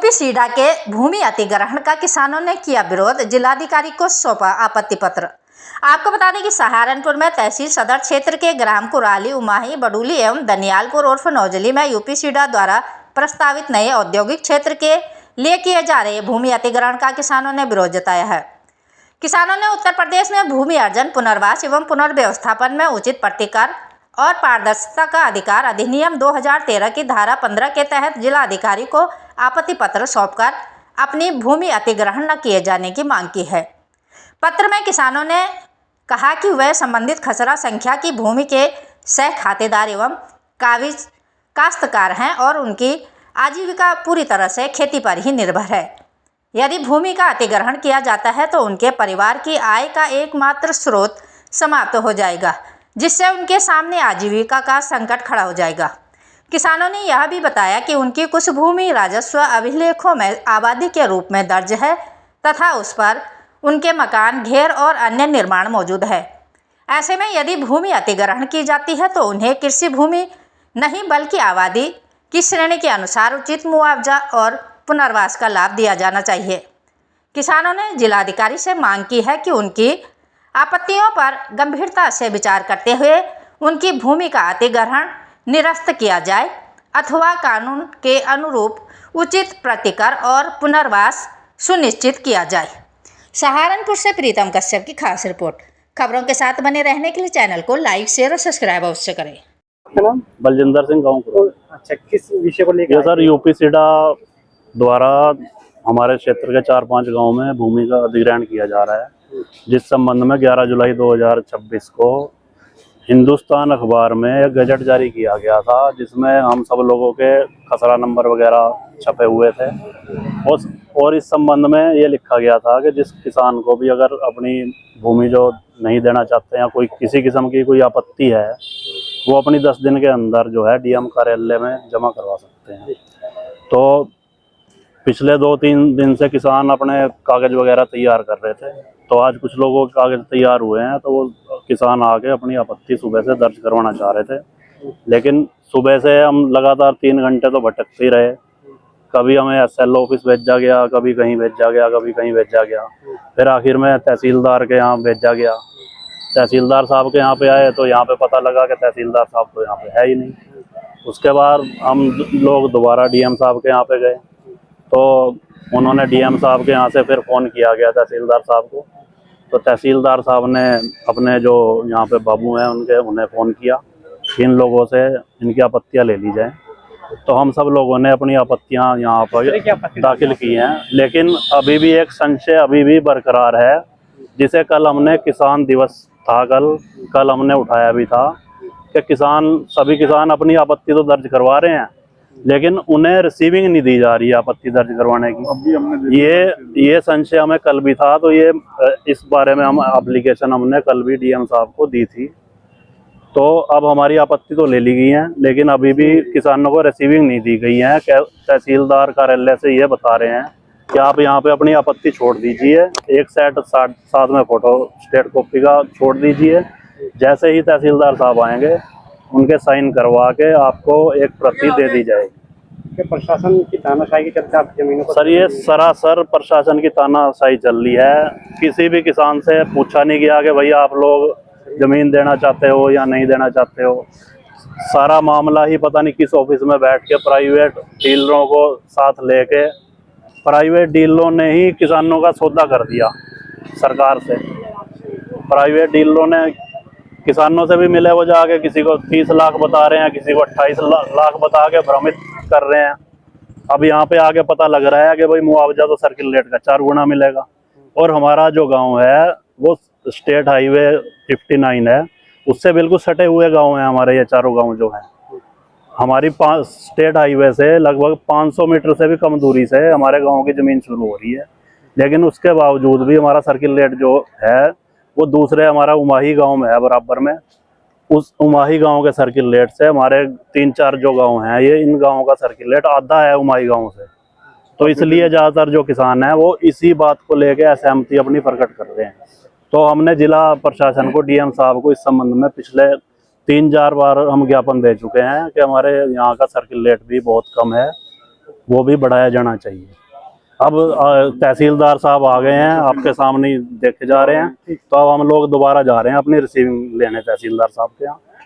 UP SIDA के भूमि अधिग्रहण का किसानों ने किया विरोध, जिलाधिकारी को सौंपा आपत्ति पत्र। आपको बता दें कि सहारनपुर में तहसील सदर क्षेत्र के ग्राम कुराली, उमाही, बडूली एवं दनियालपुर उर्फ नौजली में यूपी सीडा द्वारा प्रस्तावित नए औद्योगिक क्षेत्र के लिए किए जा रहे भूमि अधिग्रहण का किसानों ने विरोध जताया है। किसानों ने उत्तर प्रदेश में भूमि अर्जन, पुनर्वास एवं पुनर्व्यवस्थापन में उचित प्रतिकर और पारदर्शिता का अधिकार अधिनियम 2013 की धारा 15 के तहत जिलाधिकारी को आपत्ति पत्र सौंपकर अपनी भूमि अधिग्रहण न किए जाने की मांग की है। पत्र में किसानों ने कहा कि वह संबंधित खसरा संख्या की भूमि के सह खातेदार एवं काबिज काश्तकार हैं और उनकी आजीविका पूरी तरह से खेती पर ही निर्भर है। यदि भूमि का अधिग्रहण किया जाता है तो उनके परिवार की आय का एकमात्र स्रोत समाप्त हो जाएगा, जिससे उनके सामने आजीविका का संकट खड़ा हो जाएगा। किसानों ने यह भी बताया कि उनकी कुछ भूमि राजस्व अभिलेखों में आबादी के रूप में दर्ज है तथा उस पर उनके मकान, घेर और अन्य निर्माण मौजूद है। ऐसे में यदि भूमि अधिग्रहण की जाती है तो उन्हें कृषि भूमि नहीं बल्कि आबादी की श्रेणी के अनुसार उचित मुआवजा और पुनर्वास का लाभ दिया जाना चाहिए। किसानों ने जिलाधिकारी से मांग की है कि उनकी आपत्तियों पर गंभीरता से विचार करते हुए उनकी भूमि का अधिग्रहण निरस्त किया जाए अथवा कानून के अनुरूप उचित प्रतिकर और पुनर्वास सुनिश्चित किया जाए। सहारनपुर से प्रीतम कश्यप की खास रिपोर्ट। खबरों के साथ बने रहने के लिए चैनल को लाइक, शेयर और सब्सक्राइब अवश्य करें। बलजिंदर सिंह गाँव। अच्छा, किस विषय को लेकर? सर, यूपी सीडा द्वारा हमारे क्षेत्र के 4-5 गांव में भूमि का अधिग्रहण किया जा रहा है, जिस संबंध में 11 जुलाई 2026 को हिंदुस्तान अखबार में एक गजट जारी किया गया था, जिसमें हम सब लोगों के खसरा नंबर वगैरह छपे हुए थे। और इस संबंध में ये लिखा गया था कि जिस किसान को भी अगर अपनी भूमि जो नहीं देना चाहते हैं, कोई किसी किस्म की कोई आपत्ति है, वो अपनी 10 दिन के अंदर जो है डीएम कार्यालय में जमा करवा सकते हैं। तो पिछले 2-3 दिन से किसान अपने कागज़ वगैरह तैयार कर रहे थे, तो आज कुछ लोगों के कागज़ तैयार हुए हैं, तो वो किसान आके अपनी आपत्ति सुबह से दर्ज करवाना चाह रहे थे। लेकिन सुबह से हम लगातार 3 घंटे तो भटकते ही रहे। कभी हमें SLO ऑफिस भेजा गया, कभी कहीं भेजा गया, कभी कहीं भेजा गया। फिर आखिर में तहसीलदार के यहाँ भेजा गया। तहसीलदार साहब के यहाँ पे आए तो यहाँ पे पता लगा कि तहसीलदार साहब तो यहाँ पे है ही नहीं। उसके बाद हम लोग दोबारा डीएम साहब के यहाँ पे गए, तो उन्होंने डीएम साहब के यहाँ से फिर फ़ोन किया गया तहसीलदार साहब को। तो तहसीलदार साहब ने अपने जो यहाँ पे बाबू हैं उन्हें फ़ोन किया कि इन लोगों से इनकी आपत्तियाँ ले ली जाएँ। तो हम सब लोगों ने अपनी आपत्तियाँ यहाँ पर दाखिल की हैं, लेकिन अभी भी एक संशय अभी भी बरकरार है, जिसे कल हमने किसान दिवस था, कल हमने उठाया भी था कि सभी किसान अपनी आपत्ति तो दर्ज करवा रहे हैं, लेकिन उन्हें रिसीविंग नहीं दी जा रही है आपत्ति दर्ज करवाने की। ये संशय हमें कल भी था, तो ये इस बारे में हम एप्लीकेशन हमने कल भी डीएम साहब को दी थी। तो अब हमारी आपत्ति तो ले ली गई है, लेकिन अभी भी किसानों को रिसीविंग नहीं दी गई है। तहसीलदार कार्यालय से ये बता रहे हैं कि आप यहाँ पे अपनी आपत्ति छोड़ दीजिए, एक सेट साथ में फोटो स्टेट कॉपी का छोड़ दीजिए। जैसे ही तहसीलदार साहब आएंगे उनके साइन करवा के आपको एक प्रति दे दी जाएगी। प्रशासन की तानाशाही के चलते आप जमीनों को? सर, ये सरासर प्रशासन की तानाशाही चल रही है। किसी भी किसान से पूछा नहीं गया कि भैया आप लोग जमीन देना चाहते हो या नहीं देना चाहते हो। सारा मामला ही पता नहीं किस ऑफिस में बैठ के प्राइवेट डीलरों को साथ लेके प्राइवेट डीलरों ने ही किसानों का सौदा कर दिया सरकार से। प्राइवेट डीलरों ने किसानों से भी मिले, वो जाके किसी को 30 लाख बता रहे हैं, किसी को 28 लाख बता के भ्रमित कर रहे हैं। अब यहाँ पे आगे पता लग रहा है कि भाई मुआवजा तो सर्किल रेट का 4 गुना मिलेगा। और हमारा जो गांव है वो स्टेट हाईवे 59 है, उससे बिल्कुल सटे हुए गांव हैं हमारे ये चारों गांव जो हैं। हमारी स्टेट हाईवे से लगभग 500 मीटर से भी कम दूरी से हमारे गांव की ज़मीन शुरू हो रही है, लेकिन उसके बावजूद भी हमारा सर्किल रेट जो है वो दूसरे हमारा उमाही गांव में है बराबर में। उस उमाही गांव के सर्किल रेट से हमारे 3-4 जो गांव हैं, ये इन गांवों का सर्किल रेट आधा है उमाही गांव से। तो इसलिए ज़्यादातर जो किसान हैं वो इसी बात को लेके असहमति अपनी प्रकट कर रहे हैं। तो हमने जिला प्रशासन को, डीएम साहब को इस संबंध में पिछले 3-4 बार हम ज्ञापन दे चुके हैं कि हमारे यहाँ का सर्किल रेट भी बहुत कम है वो भी बढ़ाया जाना चाहिए। अब तहसीलदार साहब आ गए हैं, आपके सामने ही देखे जा रहे हैं, तो अब हम लोग दोबारा जा रहे हैं अपनी रिसीविंग लेने तहसीलदार साहब के यहाँ।